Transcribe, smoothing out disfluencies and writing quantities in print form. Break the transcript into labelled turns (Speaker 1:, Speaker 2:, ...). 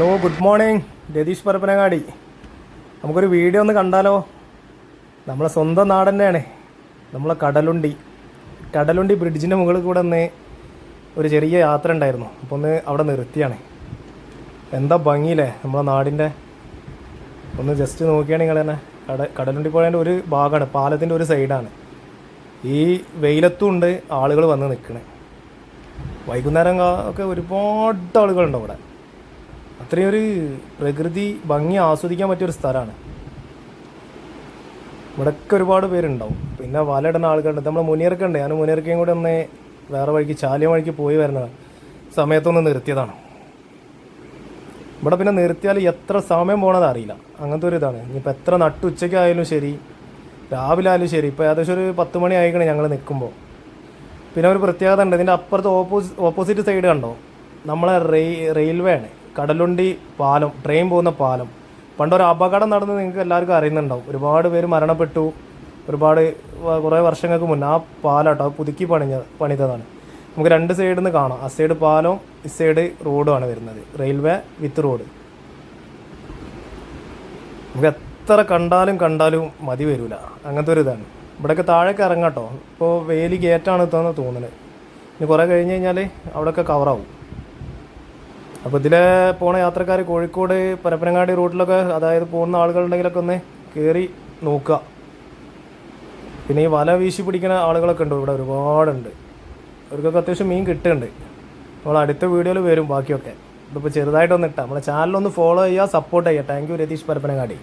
Speaker 1: Hello, good morning. Ratheesh Parappanangadi. നമുക്കൊരു video ഒന്ന് കണ്ടാലോ? നമ്മളെ സ്വന്തം നാട് തന്നെയാണ്, നമ്മളെ കടലുണ്ടി ബ്രിഡ്ജിൻ്റെ മുകളിൽ കൂടെ ഒന്ന് ഒരു ചെറിയ യാത്ര ഉണ്ടായിരുന്നു. അപ്പോൾ ഒന്ന് അവിടെ നിർത്തിയാണ്. എന്താ ഭംഗിയില്ലേ നമ്മളെ നാടിൻ്റെ. ഒന്ന് ജസ്റ്റ് നോക്കിയാണെങ്കിൽ തന്നെ കടലുണ്ടി പുഴേൻ്റെ ഒരു ഭാഗമാണ്, പാലത്തിൻ്റെ ഒരു സൈഡാണ്. ഈ വെയിലത്തും ഉണ്ട് ആളുകൾ വന്ന് നിൽക്കണേ. വൈകുന്നേരം ഒക്കെ ഒരുപാട് ആളുകളുണ്ടാവും അവിടെ. അത്രയും ഒരു പ്രകൃതി ഭംഗി ആസ്വദിക്കാൻ പറ്റിയൊരു സ്ഥലമാണ്. ഇവിടെയൊക്കെ ഒരുപാട് പേരുണ്ടാവും. പിന്നെ വല ഇടുന്ന ആൾക്കാരുണ്ട്. നമ്മൾ മുനിയർക്ക് ഉണ്ട്. ഞാൻ മുനിയർക്കയും കൂടെ ഒന്ന് വേറെ വഴിക്ക് ചാലിയ വഴിക്ക് പോയി വരുന്ന സമയത്തൊന്ന് നിർത്തിയതാണ്. ഇവിടെ പിന്നെ നിർത്തിയാൽ എത്ര സമയം പോകണത് അറിയില്ല. അങ്ങനത്തെ ഒരു ഇതാണ്. ഇനിയിപ്പോൾ എത്ര നട്ടുച്ചയ്ക്കായാലും ശരി, രാവിലെ ആയാലും ശരി. ഇപ്പോൾ ഏകദേശം ഒരു 10 മണി ആയിക്കണേ ഞങ്ങൾ നിൽക്കുമ്പോൾ. പിന്നെ ഒരു പ്രത്യേകത ഉണ്ട്. ഇതിൻ്റെ അപ്പുറത്ത് ഓപ്പോസിറ്റ് സൈഡ് കണ്ടോ, നമ്മളെ റെയിൽവേ ആണ്. കടലുണ്ടി പാലം, ട്രെയിൻ പോകുന്ന പാലം. പണ്ടൊരു അപകടം നടന്ന് നിങ്ങൾക്ക് എല്ലാവർക്കും അറിയുന്നുണ്ടാവും. ഒരുപാട് പേര് മരണപ്പെട്ടു. കുറേ വർഷങ്ങൾക്ക് മുന്നേ ആ പാലാട്ടോ പുതുക്കി പണിതതാണ്. നമുക്ക് 2 സൈഡിൽ നിന്ന് കാണാം. ആ സൈഡ് പാലം, ഈ സൈഡ് റോഡുമാണ് വരുന്നത്. റെയിൽവേ വിത്ത് റോഡ്. നമുക്ക് എത്ര കണ്ടാലും മതി വരില്ല. അങ്ങനത്തെ ഒരു ഇതാണ്. ഇവിടെയൊക്കെ താഴേക്ക് ഇറങ്ങാട്ടോ. ഇപ്പോൾ വേലി ഗേറ്റാണ് ഇതെന്ന് തോന്നുന്നത്. ഇനി കുറേ കഴിഞ്ഞ് കഴിഞ്ഞാൽ അവിടെയൊക്കെ കവറാവും. അപ്പോൾ ഇതിലെ പോണ യാത്രക്കാർ കോഴിക്കോട് പരപ്പനങ്ങാടി റൂട്ടിലൊക്കെ, അതായത് പോകുന്ന ആളുകളുണ്ടെങ്കിലൊക്കെ ഒന്ന് കയറി നോക്കുക. പിന്നെ ഈ വല വീശി പിടിക്കുന്ന ആളുകളൊക്കെ ഉണ്ട് ഇവിടെ, ഒരുപാടുണ്ട്. അവർക്കൊക്കെ അത്യാവശ്യം മീൻ കിട്ടുന്നുണ്ട്. നമ്മൾ അടുത്ത വീഡിയോയിൽ വരും ബാക്കിയൊക്കെ. ഇതിപ്പോൾ ചെറുതായിട്ടൊന്ന് ഇട്ടാൽ നമ്മളെ ചാനലൊന്ന് ഫോളോ ചെയ്യുക, സപ്പോർട്ട് ചെയ്യുക. Thank you Ratheesh Parappanangadi.